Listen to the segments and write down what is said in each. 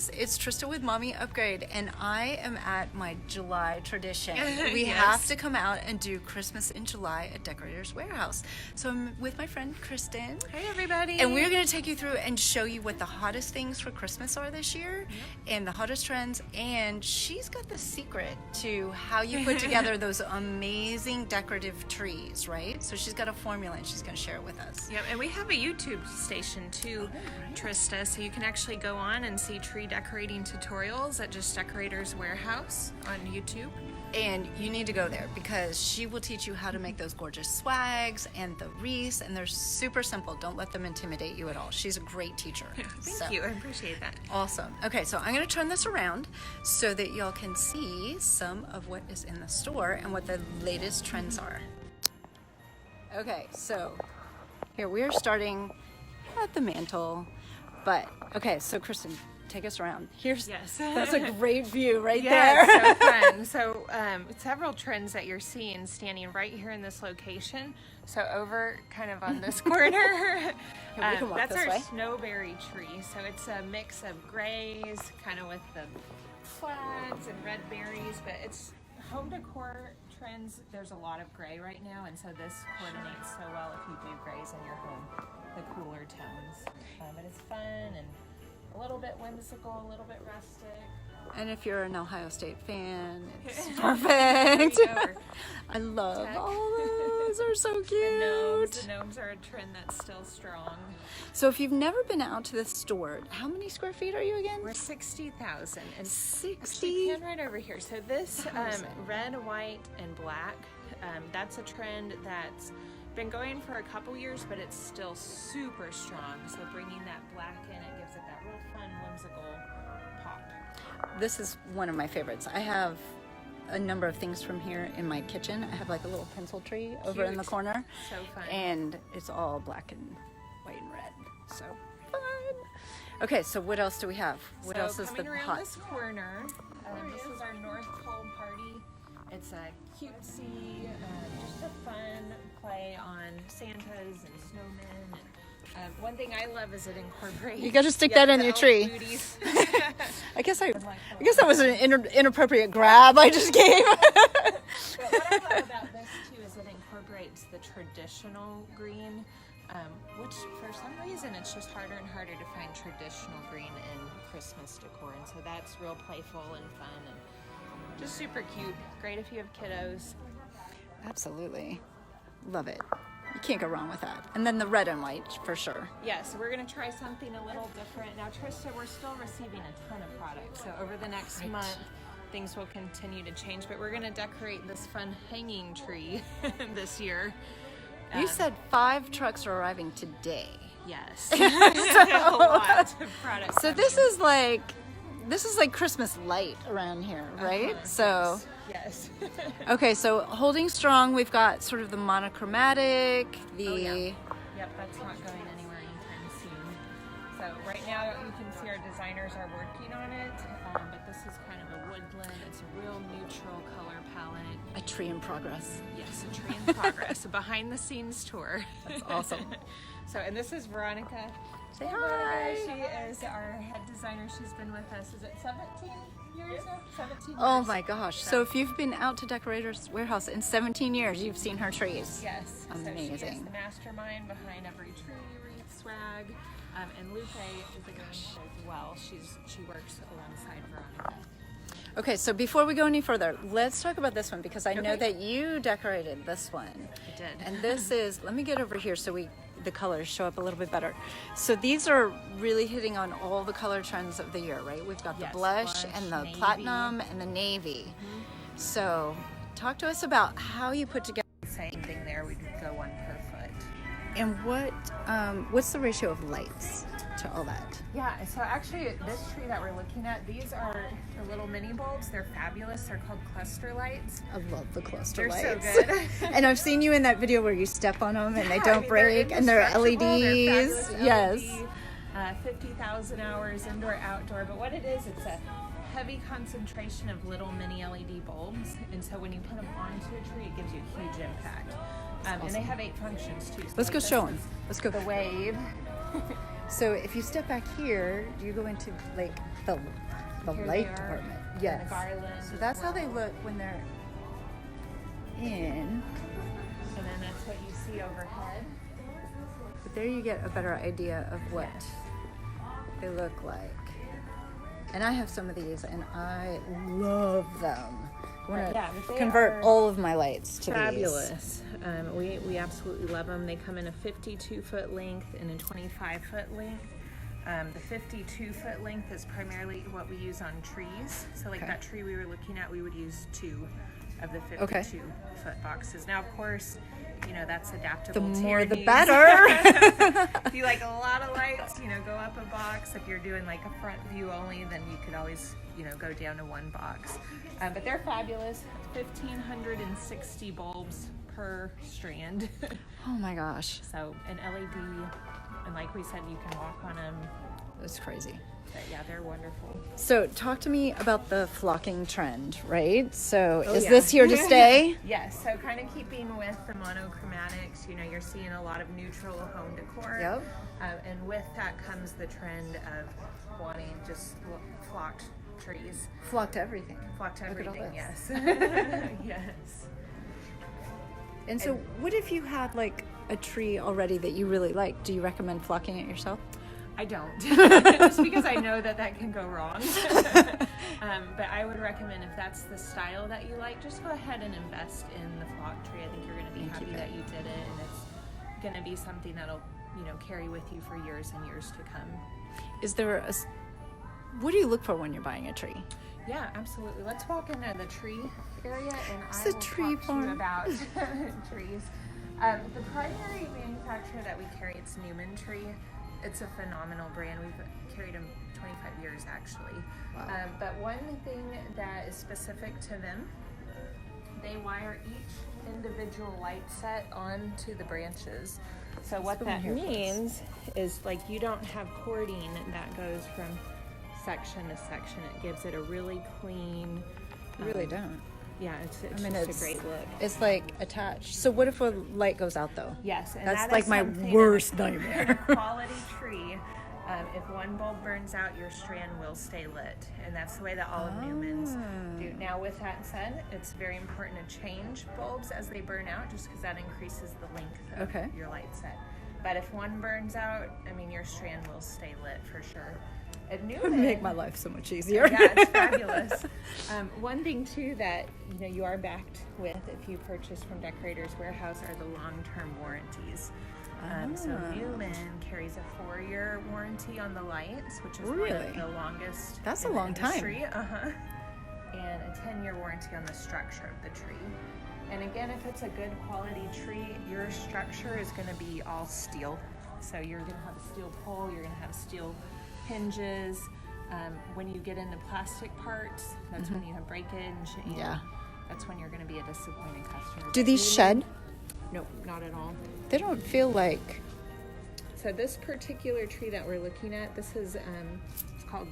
guys, it's Trista with Mommy Upgrade, and I am at my July tradition. We Yes. have to come out and do Christmas in July at Decorator's Warehouse. So I'm with my friend Kristen. Hey everybody. And we're going to take you through and show you what the hottest things for Christmas are this year and the hottest trends. And she's got the secret to how you put together those amazing decorative trees, right? So she's got a formula and she's going to share it with us. Yep, and we have a YouTube station too, Trista, so you can actually go on and see tree decorating tutorials at just Decorator's Warehouse on YouTube. And you need to go there because she will teach you how to make those gorgeous swags and the wreaths, and they're super simple. Don't let them intimidate you at all. She's a great teacher. Thank you, I appreciate that. Awesome. Okay, so I'm going to turn this around so that y'all can see some of what is in the store and what the latest trends are. Okay, so here we are starting at the mantle, but okay, so Kristen, take us around. Here's that's a great view right there. Yeah, so fun. So several trends that you're seeing standing right here in this location. So over kind of on this corner, that's our snowberry tree. So it's a mix of grays, kind of with the flags and red berries, but it's home decor trends. There's a lot of gray right now, and so this coordinates so well if you do grays in your home, the cooler tones. But it's fun and a little bit whimsical, a little bit rustic. And if you're an Ohio State fan, it's perfect. I love all those. They're so cute. The gnomes are a trend that's still strong. So if you've never been out to the store, how many square feet are you again? We're 60,000. And 60? Pan right over here. So this red, white, and black, that's a trend that's been going for a couple years, but it's still super strong. So bringing that black in, it gives it that real fun, whimsical pop. This is one of my favorites. I have a number of things from here in my kitchen. I have like a little pencil tree over in the corner. So fun. And it's all black and white and red. So fun. Okay, so what else do we have? What else is the coming around hot? this corner, this is our North Pole party. It's a cutesy, just a fun play on Santas and snowmen. And, one thing I love is it incorporates. You got to stick that in your tree. I guess that was an inappropriate grab I just gave. But what I love about this too is it incorporates the traditional green, which for some reason it's just harder and harder to find traditional green in Christmas decor, and so that's real playful and fun and just super cute. Great if you have kiddos. Absolutely. Love it. You can't go wrong with that. And then the red and white for sure. Yeah, so we're going to try something a little different. Now, Trista, we're still receiving a ton of products. So over the next month, things will continue to change. But we're going to decorate this fun hanging tree this year. You said 5 trucks are arriving today. Yes. A lot of products. So this is like Christmas light around here, right? So yes. Okay, so holding strong, we've got sort of the monochromatic, Yep, that's not going anywhere anytime soon. So right now you can see our designers are working on it, but this is kind of a woodland. It's a real neutral color palette. A tree in progress. Yes, a tree in progress. A behind the scenes tour. That's awesome. So, and this is Veronica. Say hi. She is our head designer. She's been with us, is it 17 years now? 17 years. Oh my gosh. So if you've been out to Decorator's Warehouse in 17 years, you've seen her trees. Yes. Amazing. So she is the mastermind behind every tree, wreath, swag. And Lupe is a gosh as well. She works alongside Veronica. Okay, so before we go any further, let's talk about this one because I know that you decorated this one. I did. And this is, let me get over here so the colors show up a little bit better. So these are really hitting on all the color trends of the year, right? We've got the blush and the navy, platinum and the navy. Mm-hmm. So talk to us about how you put together. Same thing there, we could go 1 per foot. And what's the ratio of lights to all that? Yeah, so actually this tree that we're looking at, these are the little mini bulbs. They're fabulous. They're called cluster lights. I love the cluster lights. They're so good. And I've seen you in that video where you step on them and they don't break, and they're LEDs. They're yes. LED, 50,000 hours indoor, outdoor. But what it is, it's a heavy concentration of little mini LED bulbs. And so when you put them onto a tree, it gives you a huge impact. Awesome. And they have 8 functions too. So let's go show them. The wave. So if you step back here, you go into like the Here light they are, department. and Yes. the garland So as that's how they well. look when they're in. And then that's what you see overhead. But there you get a better idea of what they look like. And I have some of these, and I love them. I want to convert all of my lights to fabulous. We absolutely love them. They come in a 52-foot length and a 25-foot length. The 52-foot length is primarily what we use on trees. So like that tree we were looking at, we would use 2 of the 52-foot boxes. Now, of course, you know, that's adaptable. The to more your the needs. better. If you like a lot of lights, you know, go up a box. If you're doing like a front view only, then you could always, you know, go down to 1 box. But they're fabulous. 1,560 bulbs per strand. Oh my gosh. So an LED, and like we said, you can walk on them. That's crazy. But yeah, they're wonderful. So talk to me about the flocking trend, right? So is this here to stay? Yes. So kind of keeping with the monochromatics, you know, you're seeing a lot of neutral home decor. Yep. And with that comes the trend of wanting just flocked trees. Flocked everything. Flocked everything, yes. Yes. And so what if you had like a tree already that you really like? Do you recommend flocking it yourself? I don't, just because I know that can go wrong. But I would recommend, if that's the style that you like, just go ahead and invest in the flock tree. I think you're going to be happy that you did it, and it's going to be something that'll, you know, carry with you for years and years to come. Is there what do you look for when you're buying a tree? Yeah, absolutely. Let's walk into the tree area, and It's I a will tree talk to farm. you about trees. The primary manufacturer that we carry, it's Newman Tree. It's a phenomenal brand. We've carried them 25 years, actually. Wow. But one thing that is specific to them, they wire each individual light set onto the branches. So what that means is, like, you don't have cording that goes from section to section. It gives it a really clean. You really don't. Yeah, it's I mean, just it's a great look. It's like attached. So what if a light goes out though? Yes, and that's that like is my something worst in a nightmare. quality tree. If one bulb burns out, your strand will stay lit, and that's the way that all of Newman's do. Now, with that said, it's very important to change bulbs as they burn out, just because that increases the length of your light set. But if one burns out, I mean, your strand will stay lit for sure. At Newman, It would make my life so much easier. Yeah, it's fabulous. One thing too that you are backed with if you purchase from Decorators Warehouse are the long-term warranties. So Newman carries a 4-year warranty on the lights, which is one of the longest. That's in a long the industry. time. And a 10-year warranty on the structure of the tree. And again, if it's a good quality tree, your structure is going to be all steel. So you're going to have a steel pole, you're going to have steel hinges. When you get into plastic parts, that's when you have breakage. And that's when you're going to be a disappointed customer. Do these shed? Nope, not at all. They don't feel like. So this particular tree that we're looking at, this is it's called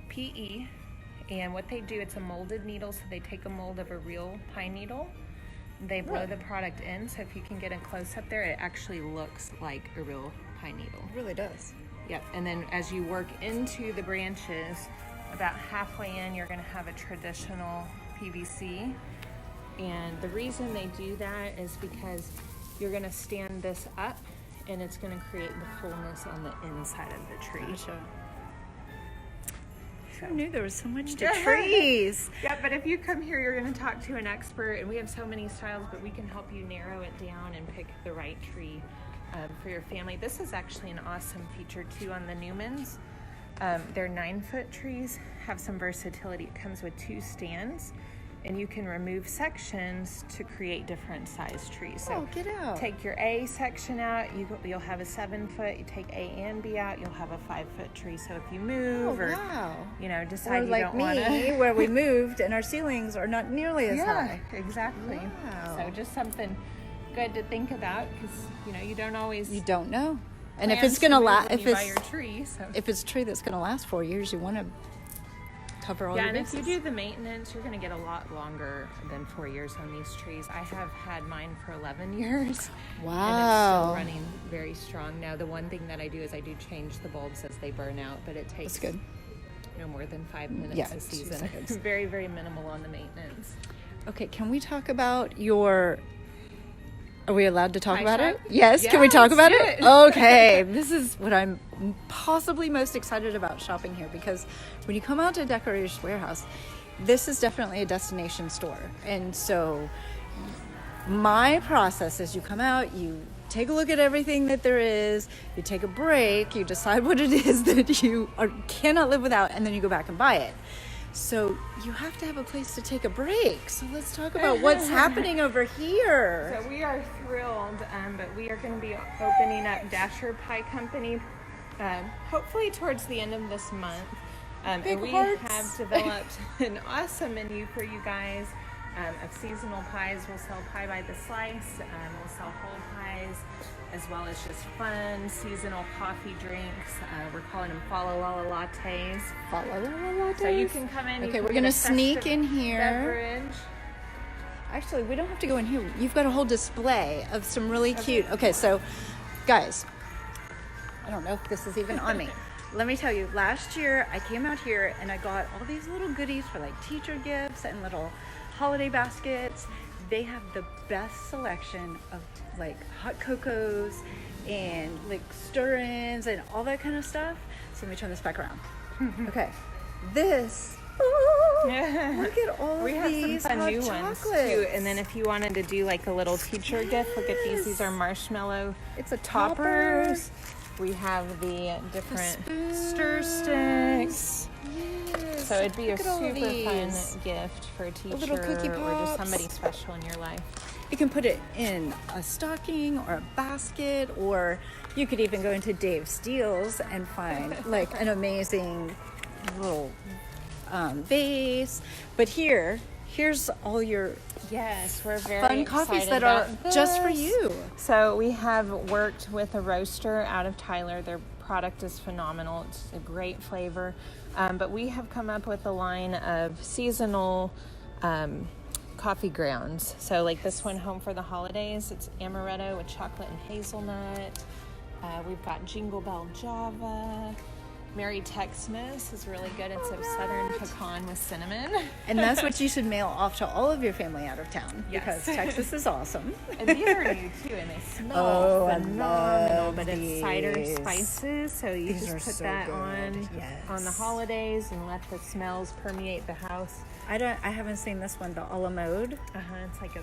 PE, and what they do, it's a molded needle. So they take a mold of a real pine needle, they blow the product in. So if you can get a close up there, it actually looks like a real pine needle. It really does. Yep. And then as you work into the branches, about halfway in, you're going to have a traditional PVC. And the reason they do that is because you're going to stand this up, and it's going to create the fullness on the inside of the tree. Gotcha. Who knew there was so much to trees? Yeah, but if you come here, you're going to talk to an expert, and we have so many styles, but we can help you narrow it down and pick the right tree for your family. This is actually an awesome feature too on the Newmans. Their 9-foot trees have some versatility. It comes with 2 stands, and you can remove sections to create different size trees. So get out. Take your A section out, you'll have a 7-foot. You take A and B out, you'll have a 5-foot tree. So if you move decide you don't want to, where we moved and our ceilings are not nearly as high. Exactly. Wow. So just something good to think about, because you don't know. And if it's gonna last, if it's a tree that's gonna last 4 years, you want to cover all your bases. And if you do the maintenance, you're gonna get a lot longer than 4 years on these trees. I have had mine for 11 years. Wow. And it's still running very strong. Now, the one thing that I do is I do change the bulbs as they burn out, but it takes no more than 5 minutes Yeah, a season. Very, very minimal on the maintenance. Okay, can we talk about your... Are we allowed to talk Pie about shop? it? Yes, Yeah, can we talk let's about do it? it. Okay, this is what I'm possibly most excited about shopping here, because when you come out to Decorators Warehouse, this is definitely a destination store. And so my process is you come out, you take a look at everything that there is, you take a break, you decide what it is that you cannot live without, and then you go back and buy it. So you have to have a place to take a break. So let's talk about what's happening over here. So we are thrilled, but we are going to be opening up Dasher Pie Company hopefully towards the end of this month. And we have developed an awesome menu for you guys of seasonal pies. We'll sell pie by the slice. We'll sell whole pies, as well as just fun seasonal coffee drinks. We're calling them Fa La La lattes. Fa La La lattes. So you can come in. Okay, we're gonna sneak in here. Beverage. Actually, we don't have to go in here. You've got a whole display of some really cute. Okay, so guys, I don't know if this is even on me. Let me tell you, last year I came out here and I got all these little goodies for like teacher gifts and little holiday baskets. They have the best selection of like hot cocos and like stir-ins and all that kind of stuff. So let me turn this back around. Okay, this. Look at all we have these some fun hot new chocolates. ones too. And then if you wanted to do like a little teacher gift, look at these. These are marshmallow. It's a toppers. We have the different stir sticks. Yes. So it'd be a Look at all super fun these. gift for a teacher little cookie or just pops. somebody special in your life. You can put it in a stocking or a basket, or you could even go into Dave Steele's and find like an amazing little vase. But here's all your Yes, we're very fun coffees that are just for you. So we have worked with a roaster out of Tyler. Their product is phenomenal. It's a great flavor. But we have come up with a line of seasonal coffee grounds. So like this one, Home for the Holidays, it's amaretto with chocolate and hazelnut. We've got Jingle Bell Java. Merry Texmas is really good. It's a southern pecan with cinnamon. And that's what you should mail off to all of your family out of town. Yes. Because Texas is awesome. And these are new too, and they smell phenomenal. But it's cider spices, so you These just put so that good. on the holidays and let the smells permeate the house. I haven't seen this one, the a la mode. It's like a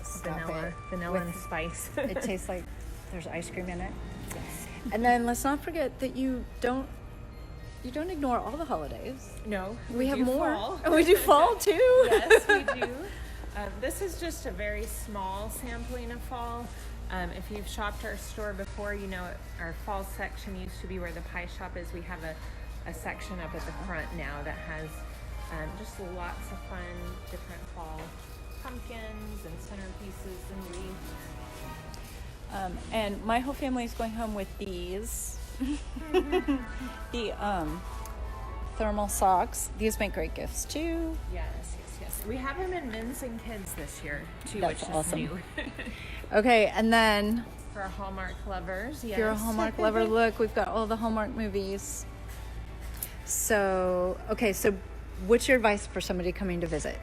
Stop vanilla and spice. It tastes like there's ice cream in it. Yes. And then let's not forget that you don't ignore all the holidays. No, we have more. Fall. And we do fall too. Yes, we do. This is just a very small sampling of fall. If you've shopped our store before, you know our fall section used to be where the pie shop is. We have a section up at the front now that has just lots of fun, different fall pumpkins and centerpieces and wreaths. And my whole family is going home with these. The thermal socks. These make great gifts too. Yes. We have them in men's and kids this year too, That's which awesome. is new. Okay, and then For our Hallmark lovers, yes. if you're a Hallmark lover, look, we've got all the Hallmark movies. So what's your advice for somebody coming to visit?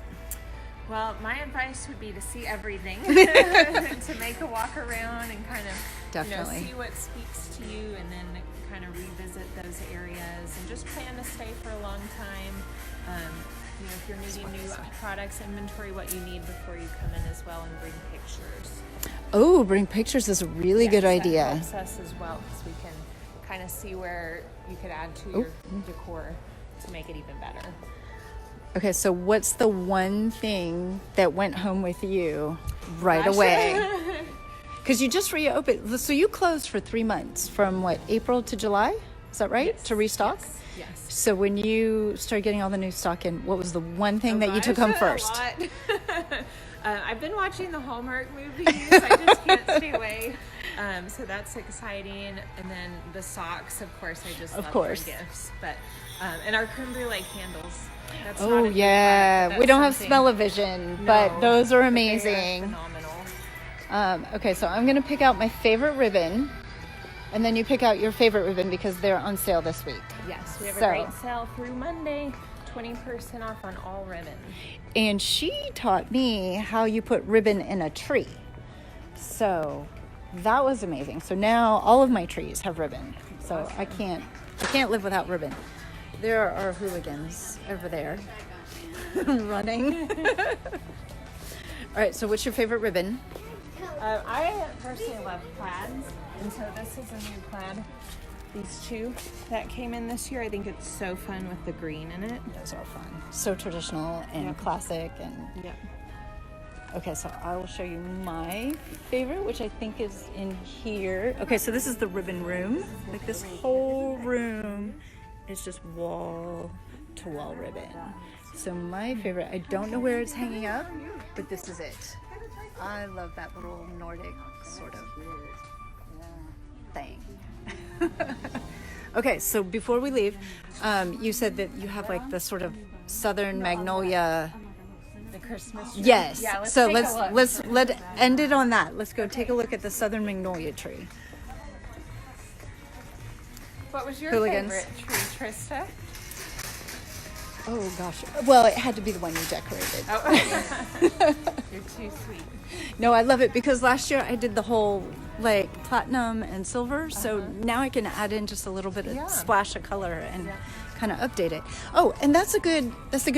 Well, my advice would be to see everything, to make a walk around and kind of Definitely. see what speaks to you, and then kind of revisit those areas and just plan to stay for a long time. If you're needing new products, inventory what you need before you come in as well, and bring pictures. Oh, bring pictures is a really good idea. That helps us as well, because we can kind of see where you could add to your decor to make it even better. Okay, so what's the one thing that went home with you right away? Because you just reopened. So you closed for 3 months, from what, April to July? Is that right? Yes. To restock? Yes. So when you started getting all the new stock in, what was the one thing that you took home first? A lot. I've been watching the Hallmark movies. I just can't stay away. So that's exciting. And then the socks, of course, I just love for gifts. But and our creme brulee candles. That's not a big product, but we don't have something- smell-o-vision, No, but those are They are amazing. phenomenal. Okay, so I'm gonna pick out my favorite ribbon, and then you pick out your favorite ribbon because they're on sale this week. Yes, we have a great sale through Monday, 20% off on all ribbon. And she taught me how you put ribbon in a tree. So that was amazing. So now all of my trees have ribbon. So awesome. I can't live without ribbon. There are hooligans over there running. All right, so what's your favorite ribbon? I personally love plaids, and so this is a new plaid. These two that came in this year, I think it's so fun with the green in it. Those are fun. So traditional and classic. And yep. Okay, so I will show you my favorite, which I think is in here. Okay, so this is the ribbon room. Like this whole room is just wall to wall ribbon. So my favorite, I don't know where it's hanging up, but this is it. I love that little Nordic sort of thing. Okay, so before we leave, you said that you have like the sort of southern magnolia. The Christmas tree. Yes. Yeah, let's end it on that. Let's go take a look at the southern magnolia tree. What was your Hooligans. favorite tree, Trista? Oh gosh. Well, it had to be the one you decorated. Oh. You're too sweet. No, I love it because last year I did the whole like platinum and silver, so now I can add in just a little bit of splash of color and kind of update it. Oh, and that's a good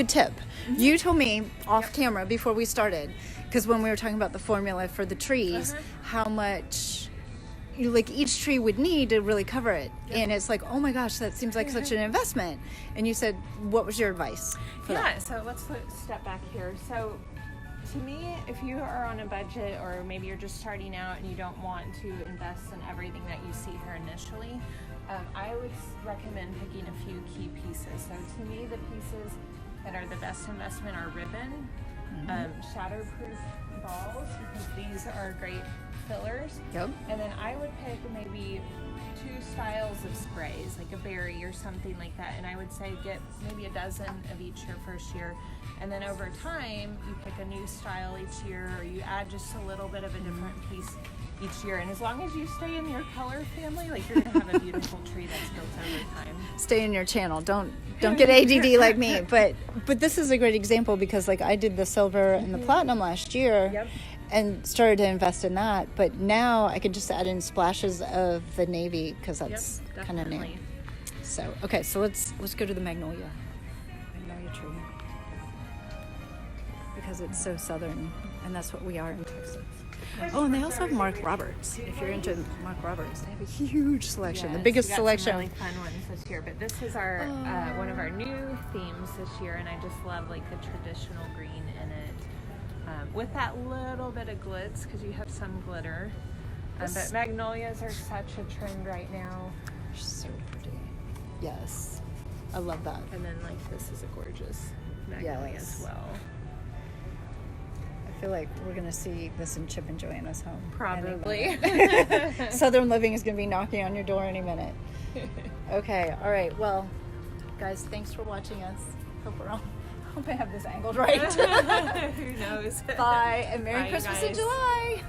tip. You told me off camera before we started, because when we were talking about the formula for the trees, how much like each tree would need to really cover it. And it's like, oh my gosh, that seems like such an investment. And you said, what was your advice for that? So let's step back here. So to me, if you are on a budget, or maybe you're just starting out and you don't want to invest in everything that you see here initially, I would recommend picking a few key pieces. So to me, the pieces that are the best investment are ribbon, shatterproof balls, because these are great fillers. Yep. And then I would pick maybe 2 styles of sprays, like a berry or something like that. And I would say get maybe a dozen of each your first year. And then over time, you pick a new style each year, or you add just a little bit of a different piece each year. And as long as you stay in your color family, like you're gonna have a beautiful tree that's built over time. Stay in your channel. Don't get ADD like me. But this is a great example, because like I did the silver and the platinum last year. And started to invest in that, but now I can just add in splashes of the navy, because that's kind of new. So okay, so let's go to the magnolia tree, because it's so southern, and that's what we are in Texas. Oh, and they also have Mark Roberts. If you're into Mark Roberts, they have a huge selection, the biggest we got selection. Some really fun ones this year, but this is our one of our new themes this year, and I just love like the traditional green in it. With that little bit of glitz, because you have some glitter. But magnolias are such a trend right now. They're so pretty. Yes. I love that. And then like this is a gorgeous magnolia as well. I feel like we're going to see this in Chip and Joanna's home. Probably. Southern Living is going to be knocking on your door any minute. Okay. All right. Well, guys, thanks for watching us. Hope I have this angled right. Who knows? Bye, and Merry Christmas in July.